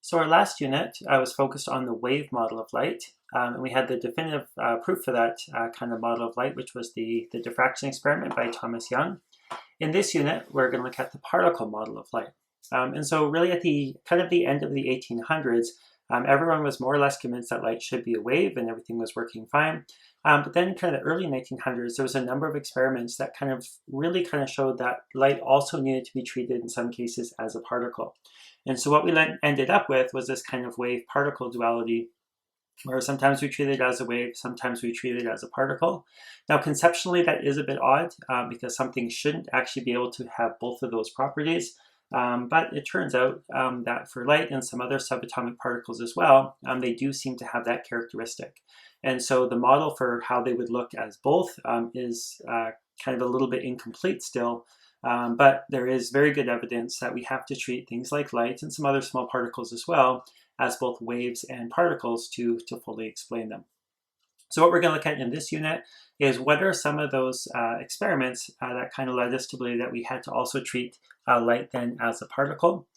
So our last unit was focused on the wave model of light, and we had the definitive proof for that kind of model of light, which was the diffraction experiment by Thomas Young. In this unit, we're going to look at the particle model of light. And so really at the end of the 1800s, everyone was more or less convinced that light should be a wave and everything was working fine. But then in kind of the early 1900s, there was a number of experiments that really showed that light also needed to be treated in some cases as a particle. And so what we ended up with was this kind of wave-particle duality, where sometimes we treat it as a wave, sometimes we treat it as a particle. Now conceptually that is a bit odd because something shouldn't actually be able to have both of those properties. But it turns out that for light and some other subatomic particles as well, they do seem to have that characteristic. And so the model for how they would look as both is kind of a little bit incomplete still. But there is very good evidence that we have to treat things like light and some other small particles as well as both waves and particles to fully explain them. So what we're going to look at in this unit is what are some of those experiments that kind of led us to believe that we had to also treat light then as a particle.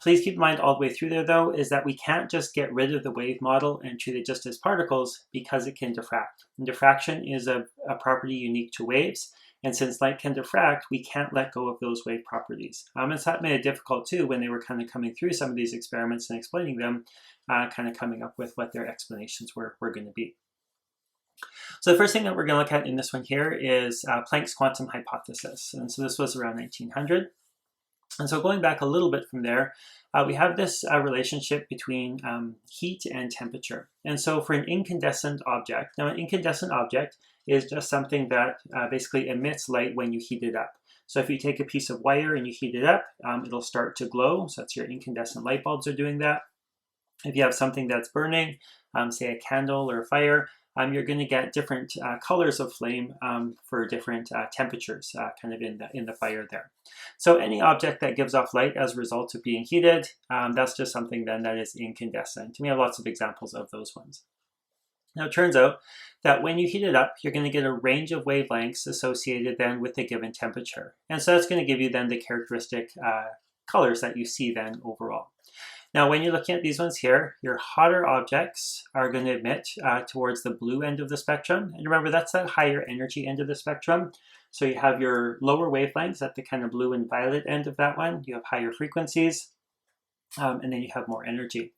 Please keep in mind all the way through there though is that we can't just get rid of the wave model and treat it just as particles because it can diffract. And diffraction is a property unique to waves. And since light can diffract, we can't let go of those wave properties. And so that made it difficult too when they were kind of coming through some of these experiments and explaining them, kind of coming up with what their explanations were going to be. So the first thing that we're going to look at in this one here is Plancks Quantum Hypothesis. And so this was around 1900. And so going back a little bit from there, we have this relationship between heat and temperature. And so for an incandescent object, now an incandescent object is just something that basically emits light when you heat it up. So if you take a piece of wire and you heat it up, it'll start to glow. So that's your incandescent light bulbs are doing that. If you have something that's burning, say a candle or a fire, you're going to get different colors of flame for different temperatures kind of in the fire there. So any object that gives off light as a result of being heated, that's just something then that is incandescent. And we have lots of examples of those ones. Now it turns out that when you heat it up, you're going to get a range of wavelengths associated then with a given temperature. And so that's going to give you then the characteristic colors that you see then overall. Now, when you're looking at these ones here, your hotter objects are going to emit towards the blue end of the spectrum. And remember, that's that higher energy end of the spectrum. So you have your lower wavelengths at the kind of blue and violet end of that one. You have higher frequencies, and then you have more energy.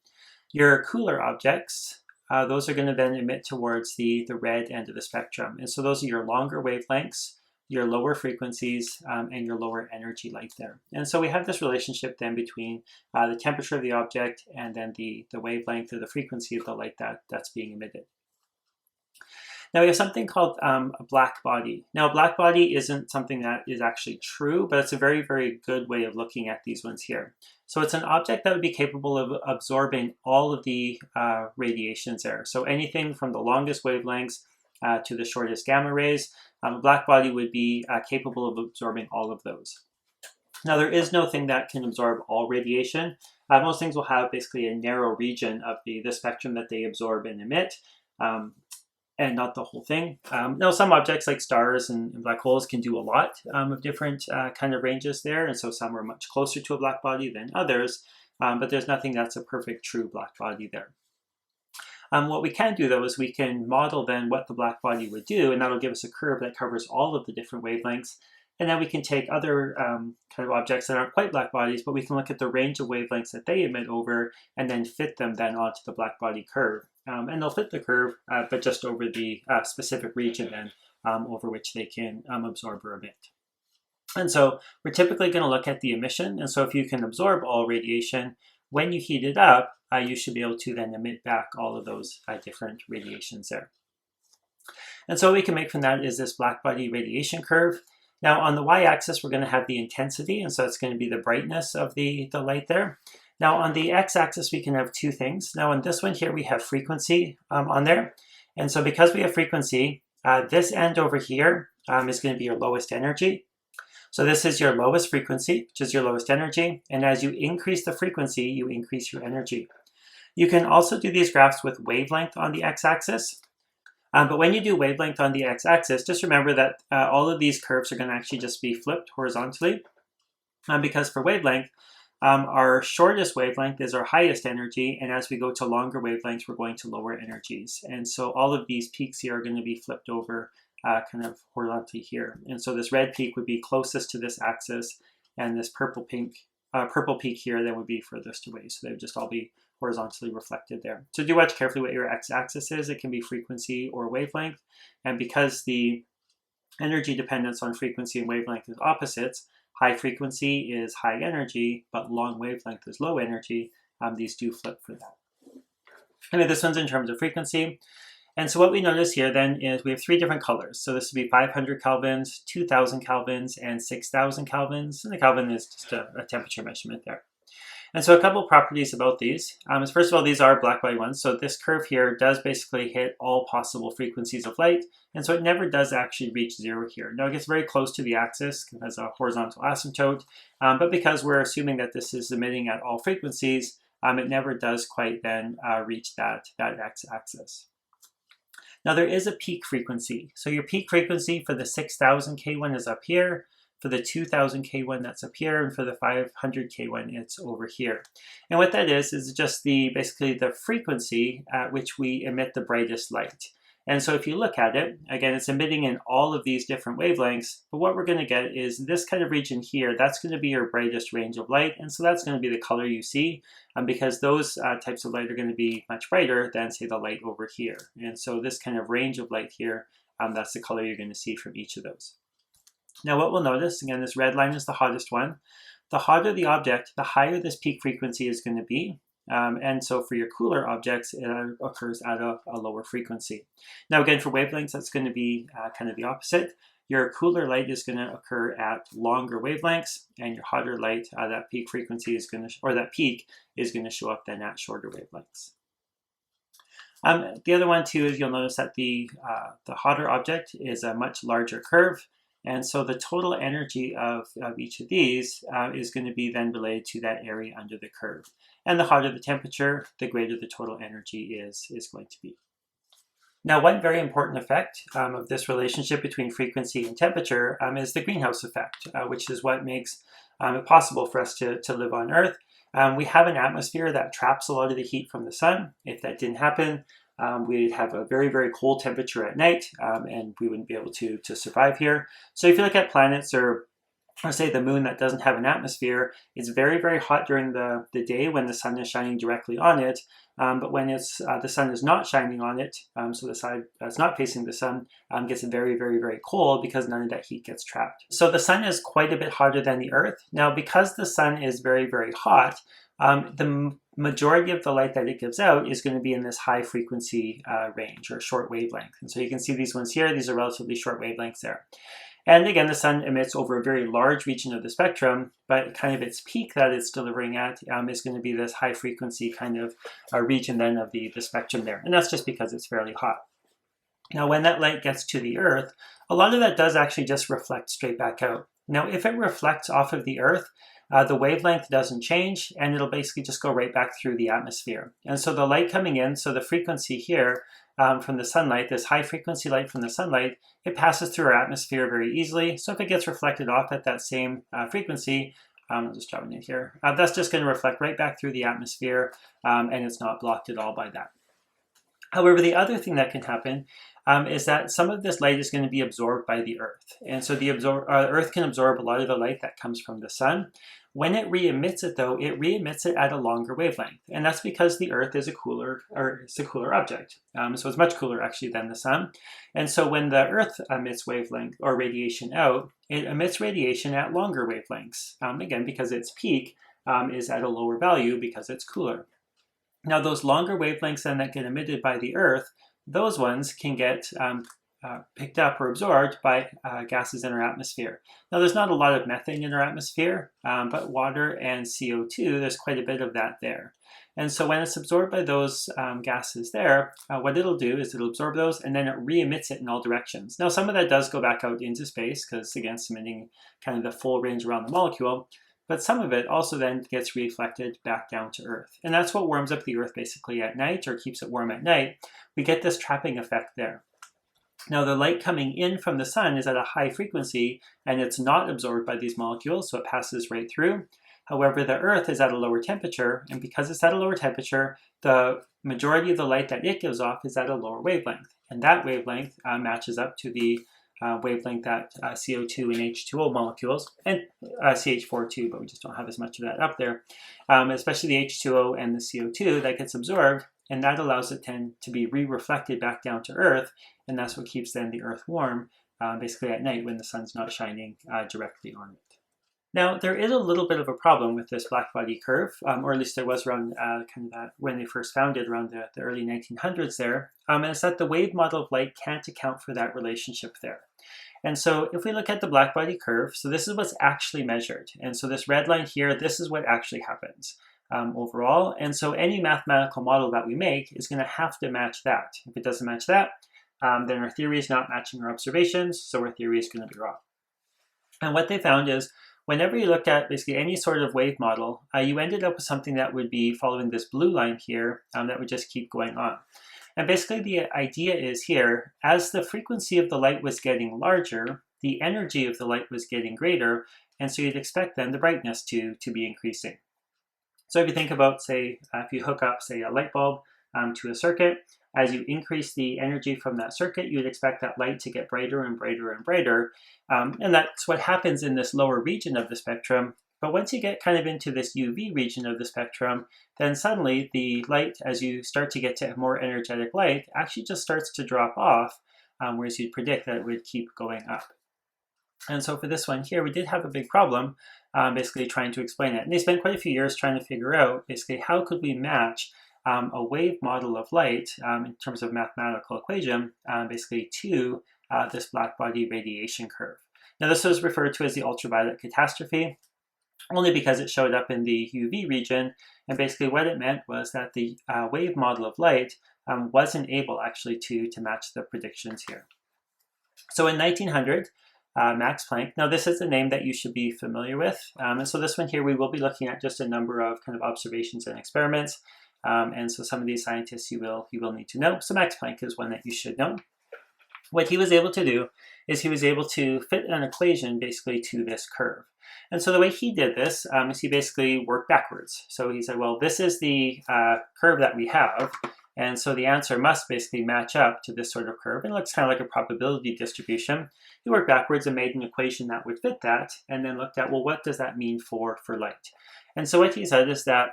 Your cooler objects, those are going to then emit towards the red end of the spectrum. And so those are your longer wavelengths, your lower frequencies, and your lower energy light there. And so we have this relationship then between the temperature of the object and then the wavelength or the frequency of the light that's being emitted. Now we have something called a black body. Now a black body isn't something that is actually true, but it's a very, very good way of looking at these ones here. So it's an object that would be capable of absorbing all of the radiations there. So anything from the longest wavelengths to the shortest gamma rays, a black body would be capable of absorbing all of those. Now there is no thing that can absorb all radiation. Most things will have basically a narrow region of the spectrum that they absorb and emit, and not the whole thing. Now some objects like stars and black holes can do a lot of different kind of ranges there, and so some are much closer to a black body than others, but there's nothing that's a perfect true black body there. What we can do though is we can model then what the black body would do, and that'll give us a curve that covers all of the different wavelengths. And then we can take other kind of objects that aren't quite black bodies, but we can look at the range of wavelengths that they emit over and then fit them then onto the black body curve. And they'll fit the curve, but just over the specific region then over which they can absorb or emit. And so we're typically going to look at the emission. And so if you can absorb all radiation, when you heat it up, you should be able to then emit back all of those different radiations there. And so what we can make from that is this black body radiation curve. Now on the y-axis, we're going to have the intensity, and so it's going to be the brightness of the light there. Now on the x-axis, we can have two things. Now on this one here, we have frequency on there. And so because we have frequency, this end over here is going to be your lowest energy. So this is your lowest frequency, which is your lowest energy. And as you increase the frequency, you increase your energy. You can also do these graphs with wavelength on the x-axis. But when you do wavelength on the x-axis, just remember that all of these curves are going to actually just be flipped horizontally. Because for wavelength, Our shortest wavelength is our highest energy, and as we go to longer wavelengths, we're going to lower energies. And so all of these peaks here are going to be flipped over kind of horizontally here. And so this red peak would be closest to this axis, and this purple peak here then would be furthest away. So they would just all be horizontally reflected there. So do watch carefully what your x-axis is. It can be frequency or wavelength. And because the energy dependence on frequency and wavelength is opposites, high frequency is high energy, but long wavelength is low energy. These do flip for that. And this one's in terms of frequency. And so what we notice here then is we have 3 different colors. So this would be 500 kelvins, 2000 kelvins, and 6000 kelvins. And the Kelvin is just a temperature measurement there. And so a couple of properties about these is, first of all, these are black-white ones. So this curve here does basically hit all possible frequencies of light. And so it never does actually reach 0 here. Now it gets very close to the axis as a horizontal asymptote. But because we're assuming that this is emitting at all frequencies, it never does quite then reach that x-axis. Now there is a peak frequency. So your peak frequency for the 6000 K one is up here. For the 2000 K one, that's up here, and for the 500 K one, it's over here. And what that is just basically the frequency at which we emit the brightest light. And so if you look at it, again, it's emitting in all of these different wavelengths, but what we're going to get is this kind of region here. That's going to be your brightest range of light, and so that's going to be the color you see, because those types of light are going to be much brighter than, say, the light over here. And so this kind of range of light here, that's the color you're going to see from each of those. Now what we'll notice, again, this red line is the hottest one. The hotter the object, the higher this peak frequency is going to be. And so for your cooler objects, it occurs at a lower frequency. Now again, for wavelengths, that's going to be kind of the opposite. Your cooler light is going to occur at longer wavelengths, and your hotter light, that peak frequency is going to, or that peak is going to show up then at shorter wavelengths. The other one too is you'll notice that the hotter object is a much larger curve. And so the total energy of each of these is going to be then related to that area under the curve. And the hotter the temperature, the greater the total energy is going to be. Now, one very important effect of this relationship between frequency and temperature is the greenhouse effect, which is what makes it possible for us to live on Earth. We have an atmosphere that traps a lot of the heat from the sun. If that didn't happen, we'd have a very, very cold temperature at night, and we wouldn't be able to survive here. So if you look at planets or say the moon that doesn't have an atmosphere, it's very, very hot during the day when the sun is shining directly on it. But when the sun is not shining on it, so the side that's not facing the sun gets very, very, very cold because none of that heat gets trapped. So the sun is quite a bit hotter than the Earth. Now, because the sun is very, very hot, the majority of the light that it gives out is going to be in this high frequency range or short wavelength. And so you can see these ones here, these are relatively short wavelengths there. And again, the sun emits over a very large region of the spectrum, but kind of its peak that it's delivering at is going to be this high frequency kind of region then of the spectrum there. And that's just because it's fairly hot. Now, when that light gets to the Earth, a lot of that does actually just reflect straight back out. Now, if it reflects off of the Earth, the wavelength doesn't change, and it'll basically just go right back through the atmosphere. And so the light coming in, so the frequency here from the sunlight, this high frequency light from the sunlight, it passes through our atmosphere very easily. So if it gets reflected off at that same frequency, I'll just drop it in here, that's just going to reflect right back through the atmosphere, and it's not blocked at all by that. However, the other thing that can happen is that some of this light is going to be absorbed by the Earth. And so the Earth can absorb a lot of the light that comes from the sun. When it re-emits it, though, it re-emits it at a longer wavelength. And that's because the Earth is a cooler object. So it's much cooler, actually, than the sun. And so when the Earth emits wavelength or radiation out, it emits radiation at longer wavelengths. Again, because its peak is at a lower value because it's cooler. Now, those longer wavelengths then that get emitted by the Earth, those ones can get picked up or absorbed by gases in our atmosphere. Now, there's not a lot of methane in our atmosphere, but water and CO2, there's quite a bit of that there. And so when it's absorbed by those gases there, what it'll do is it'll absorb those and then it re-emits it in all directions. Now, some of that does go back out into space because, again, it's emitting kind of the full range around the molecule. But some of it also then gets reflected back down to Earth. And that's what warms up the Earth basically at night, or keeps it warm at night. We get this trapping effect there. Now, the light coming in from the sun is at a high frequency, and it's not absorbed by these molecules, so it passes right through. However, the Earth is at a lower temperature, and because it's at a lower temperature, the majority of the light that it gives off is at a lower wavelength. And that wavelength matches up to the wavelength that CO2 and H2O molecules, and CH4 too, but we just don't have as much of that up there, especially the H2O and the CO2 that gets absorbed, and that allows it then to be re-reflected back down to Earth, and that's what keeps then the Earth warm, basically at night when the sun's not shining directly on it. Now, there is a little bit of a problem with this blackbody curve, or at least there was around kind of that when they first found it around the early 1900s there, and it's that the wave model of light can't account for that relationship there. And so if we look at the blackbody curve, so this is what's actually measured. And so this red line here, this is what actually happens overall. And so any mathematical model that we make is going to have to match that. If it doesn't match that, then our theory is not matching our observations, so our theory is going to be wrong. And what they found is, whenever you looked at basically any sort of wave model, you ended up with something that would be following this blue line here that would just keep going on. And basically the idea is here, as the frequency of the light was getting larger, the energy of the light was getting greater, and so you'd expect then the brightness to be increasing. So if you think about, say, if you hook up, say, a light bulb to a circuit, as you increase the energy from that circuit, you'd expect that light to get brighter and brighter and brighter. And that's what happens in this lower region of the spectrum. But once you get kind of into this UV region of the spectrum, then suddenly the light, as you start to get to more energetic light, actually just starts to drop off, whereas you'd predict that it would keep going up. And so for this one here, we did have a big problem basically trying to explain it. And they spent quite a few years trying to figure out basically how could we match a wave model of light in terms of mathematical equation basically to this blackbody radiation curve. Now this was referred to as the ultraviolet catastrophe, only because it showed up in the UV region, and basically what it meant was that the wave model of light wasn't able actually to match the predictions here. So in 1900, Max Planck, now this is a name that you should be familiar with, and so this one here we will be looking at just a number of kind of observations and experiments, and so some of these scientists you will need to know. So Max Planck is one that you should know. What he was able to do is he was able to fit an equation basically to this curve. And so the way he did this is he basically worked backwards. So he said, well, this is the curve that we have, and so the answer must basically match up to this sort of curve, and it looks kind of like a probability distribution. He worked backwards and made an equation that would fit that, and then looked at, well, what does that mean for light? And so what he said is that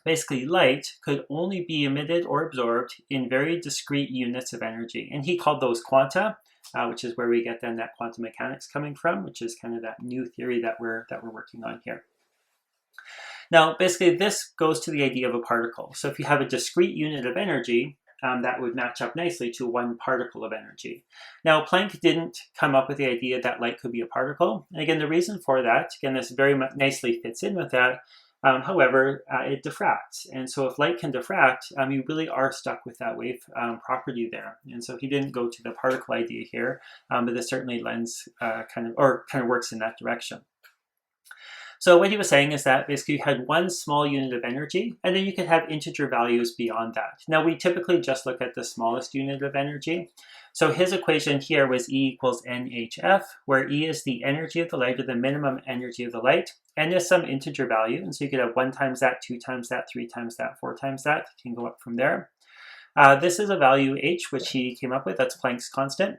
basically light could only be emitted or absorbed in very discrete units of energy, and he called those quanta, which is where we get then that quantum mechanics coming from, which is kind of that new theory that we're working on here. Now, basically, this goes to the idea of a particle. So if you have a discrete unit of energy, that would match up nicely to one particle of energy. Now, Planck didn't come up with the idea that light could be a particle. And again, the reason for that, again, this very nicely fits in with that. However, it diffracts. And so if light can diffract, you really are stuck with that wave property there. And so he didn't go to the particle idea here, but this certainly lends kind of works in that direction. So what he was saying is that basically you had one small unit of energy, and then you could have integer values beyond that. Now we typically just look at the smallest unit of energy. So his equation here was E equals NHF, where E is the energy of the light, or the minimum energy of the light, N is some integer value, and so you could have 1 times that, 2 times that, 3 times that, 4 times that. You can go up from there. This is a value H, which he came up with. That's Planck's constant.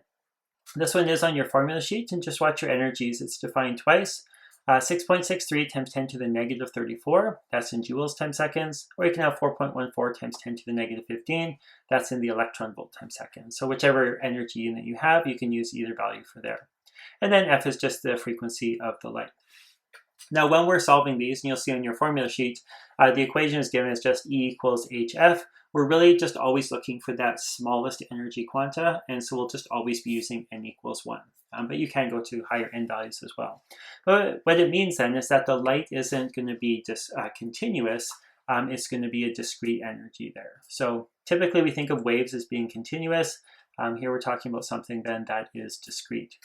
This one is on your formula sheet, and just watch your energies. It's defined twice. 6.63 times 10 to the negative 34, that's in joules times seconds, or you can have 4.14 times 10 to the negative 15, that's in the electron volt times seconds. So whichever energy unit you have, you can use either value for there. And then F is just the frequency of the light. Now when we're solving these, and you'll see on your formula sheet, the equation is given as just E equals HF. We're really just always looking for that smallest energy quanta, and so we'll just always be using N equals 1. But you can go to higher N values as well. But what it means then is that the light isn't going to be just continuous, it's going to be a discrete energy there. So typically we think of waves as being continuous. Here we're talking about something then that is discrete.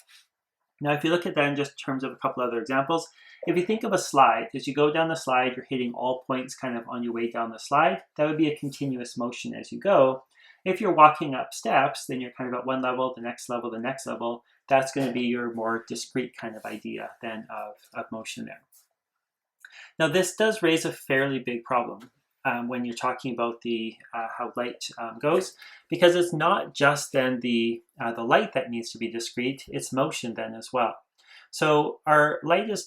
Now if you look at that in just terms of a couple other examples, if you think of a slide, as you go down the slide, you're hitting all points kind of on your way down the slide. That would be a continuous motion as you go. If you're walking up steps, then you're kind of at one level, the next level, the next level. That's going to be your more discrete kind of idea then of motion there. Now this does raise a fairly big problem when you're talking about the how light goes, because it's not just then the light that needs to be discrete, it's motion then as well. So our light is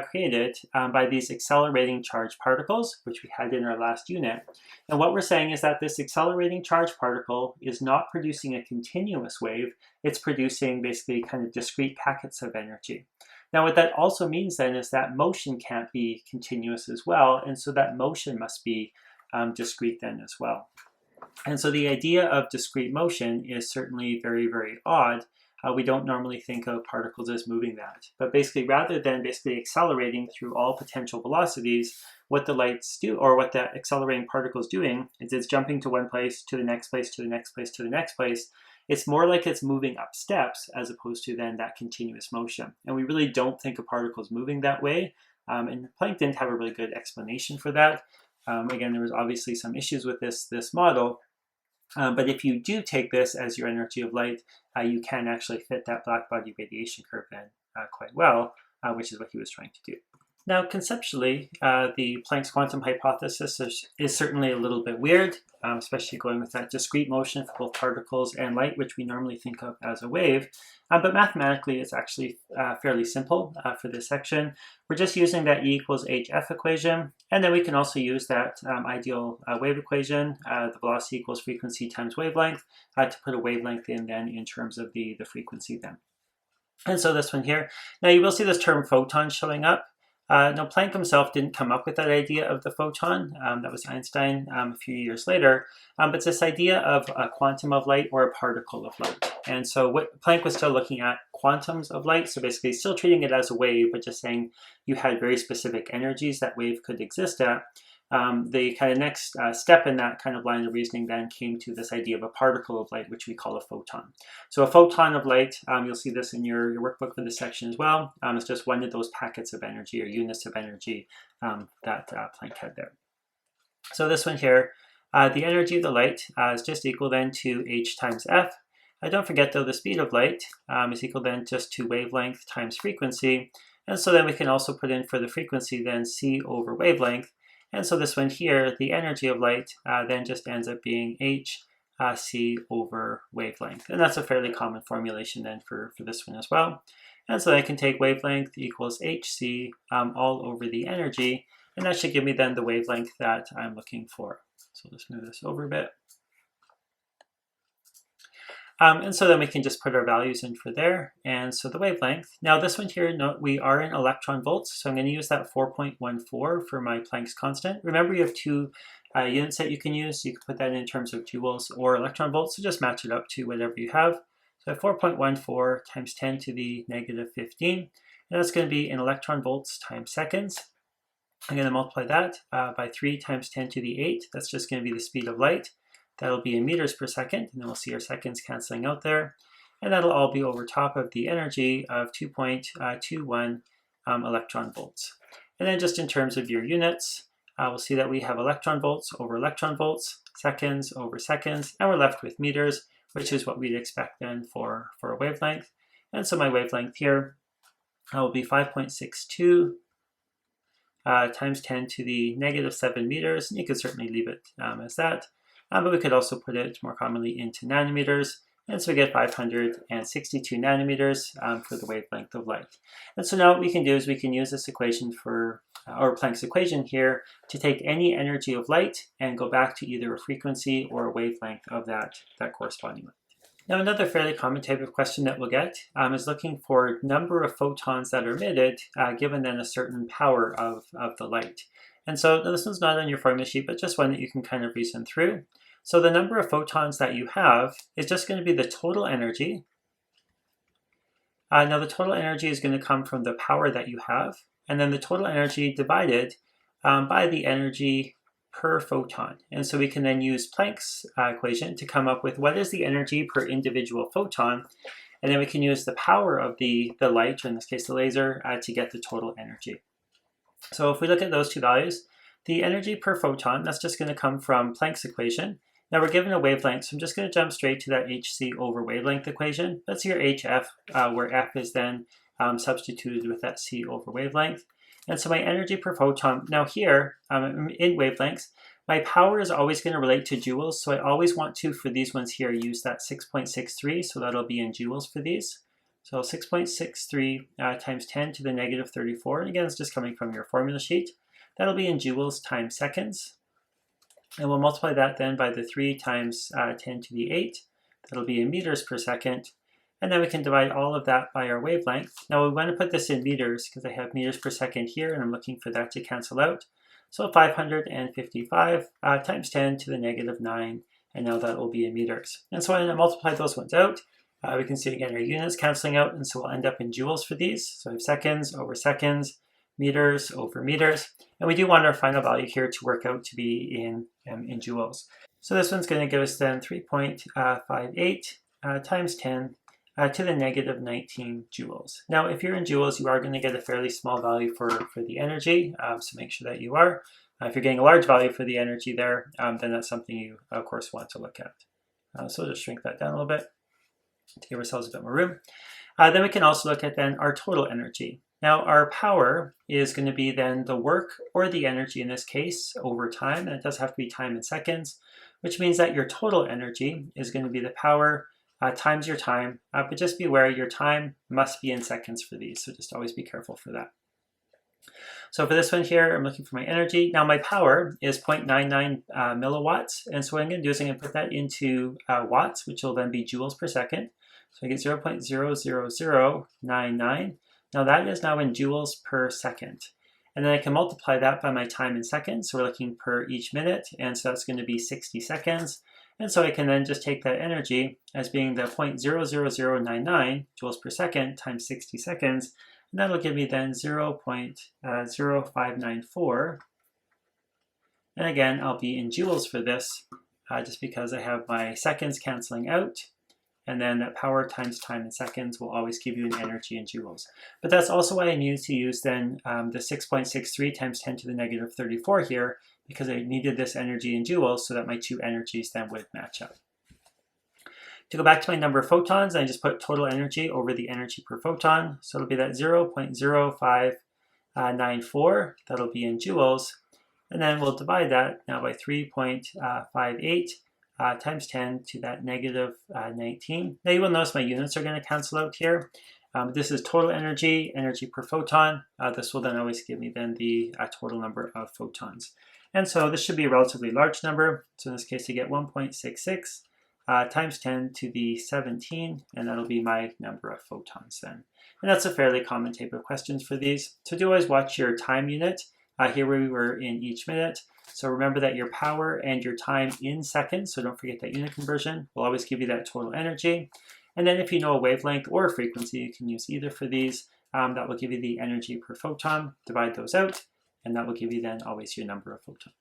created by these accelerating charged particles, which we had in our last unit. And what we're saying is that this accelerating charged particle is not producing a continuous wave, it's producing basically kind of discrete packets of energy. Now what that also means then is that motion can't be continuous as well, and so that motion must be discrete then as well. And so the idea of discrete motion is certainly very, very odd. We don't normally think of particles as moving that. But basically, rather than basically accelerating through all potential velocities, what the lights do, or what that accelerating particle is doing, is it's jumping to one place, to the next place, to the next place, to the next place. It's more like it's moving up steps as opposed to then that continuous motion. And we really don't think of particles moving that way. And Planck didn't have a really good explanation for that. Again, there was obviously some issues with this model. But if you do take this as your energy of light, you can actually fit that black body radiation curve in quite well, which is what he was trying to do. Now, conceptually, the Planck's quantum hypothesis is certainly a little bit weird, especially going with that discrete motion for both particles and light, which we normally think of as a wave. But mathematically, it's actually fairly simple for this section. We're just using that E equals hf equation, and then we can also use that ideal wave equation, the velocity equals frequency times wavelength, to put a wavelength in then in terms of the frequency then. And so this one here, now you will see this term photon showing up. Now, Planck himself didn't come up with that idea of the photon. That was Einstein a few years later. But it's this idea of a quantum of light or a particle of light. And so what Planck was still looking at quantums of light, so basically still treating it as a wave, but just saying you had very specific energies that wave could exist at. The kind of next step in that kind of line of reasoning then came to this idea of a particle of light, which we call a photon. So a photon of light, you'll see this in your workbook for this section as well. It's just one of those packets of energy or units of energy that Planck had there. So this one here, the energy of the light is just equal then to h times f. Don't forget though, the speed of light is equal then just to wavelength times frequency. And so then we can also put in for the frequency then c over wavelength. And so this one here, the energy of light then just ends up being h c over wavelength. And that's a fairly common formulation then for this one as well. And so I can take wavelength equals hc all over the energy, and that should give me then the wavelength that I'm looking for. So let's move this over a bit. And so then we can just put our values in for there. And so the wavelength. Now this one here, note we are in electron volts. So I'm going to use that 4.14 for my Planck's constant. Remember you have two units that you can use. You can put that in terms of joules or electron volts. So just match it up to whatever you have. So 4.14 times 10 to the negative 15. And that's going to be in electron volts times seconds. I'm going to multiply that by 3 times 10 to the 8. That's just going to be the speed of light. That'll be in meters per second, and then we'll see our seconds canceling out there. And that'll all be over top of the energy of 2.21 electron volts. And then just in terms of your units, we'll see that we have electron volts, seconds over seconds, and we're left with meters, which is what we'd expect then for a wavelength. And so my wavelength here will be 5.62 times 10 to the negative 7 meters. And you could certainly leave it as that. But we could also put it more commonly into nanometers. And so we get 562 nanometers for the wavelength of light. And so now what we can do is we can use this equation for, or Planck's equation here, to take any energy of light and go back to either a frequency or a wavelength of that corresponding light. Now another fairly common type of question that we'll get is looking for number of photons that are emitted given then a certain power of the light. And so this one's not on your formula sheet, but just one that you can kind of reason through. So the number of photons that you have is just going to be the total energy. Now the total energy is going to come from the power that you have, and then the total energy divided by the energy per photon. And so we can then use Planck's equation to come up with what is the energy per individual photon, and then we can use the power of the light, or in this case the laser, to get the total energy. So if we look at those two values, the energy per photon, that's just going to come from Planck's equation. Now we're given a wavelength, so I'm just going to jump straight to that hc over wavelength equation. That's your hf, where f is then substituted with that c over wavelength. And so my energy per photon, now here in wavelengths, my power is always going to relate to joules. So I always want to, for these ones here, use that 6.63. So that'll be in joules for these. So 6.63 times 10 to the negative 34. And again, it's just coming from your formula sheet. That'll be in joules times seconds. And we'll multiply that then by the 3 times 10 to the 8. That'll be in meters per second. And then we can divide all of that by our wavelength. Now we want to put this in meters because I have meters per second here and I'm looking for that to cancel out. So 555 times 10 to the negative 9, and now that will be in meters. And so when I multiply those ones out, we can see again our units canceling out, and so we'll end up in joules for these. So we have seconds over seconds, meters over meters, and we do want our final value here to work out to be in joules. So this one's going to give us then 3.58 times 10 to the negative 19 joules. Now, if you're in joules, you are going to get a fairly small value for the energy, so make sure that you are. If you're getting a large value for the energy there, then that's something you, of course, want to look at. So we'll just shrink that down a little bit to give ourselves a bit more room. Then we can also look at then our total energy. Now, our power is going to be then the work or the energy in this case over time, and it does have to be time in seconds, which means that your total energy is going to be the power times your time, but just be aware your time must be in seconds for these, so just always be careful for that. So for this one here, I'm looking for my energy. Now my power is 0.99 milliwatts, and so what I'm going to do is I'm going to put that into watts, which will then be joules per second. So I get 0.00099. Now that is now in joules per second. And then I can multiply that by my time in seconds, so we're looking per each minute, and so that's going to be 60 seconds. And so I can then just take that energy as being the 0.00099 joules per second times 60 seconds, and that'll give me then 0.0594. And again, I'll be in joules for this, just because I have my seconds canceling out, and then that power times time in seconds will always give you an energy in joules. But that's also why I need to use then the 6.63 times 10 to the negative 34 here, because I needed this energy in joules so that my two energies then would match up. To go back to my number of photons, I just put total energy over the energy per photon. So it'll be that 0.0594, that'll be in joules. And then we'll divide that now by 3.58 times 10 to that negative 19. Now you will notice my units are going to cancel out here. This is total energy, energy per photon. This will then always give me then the total number of photons. And so this should be a relatively large number. So in this case, you get 1.66 times 10 to the 17, and that'll be my number of photons then. And that's a fairly common type of questions for these. So do always watch your time unit. Here we were in each minute. So remember that your power and your time in seconds, so don't forget that unit conversion, will always give you that total energy. And then if you know a wavelength or a frequency, you can use either for these. That will give you the energy per photon. Divide those out, and that will give you then always your number of photons.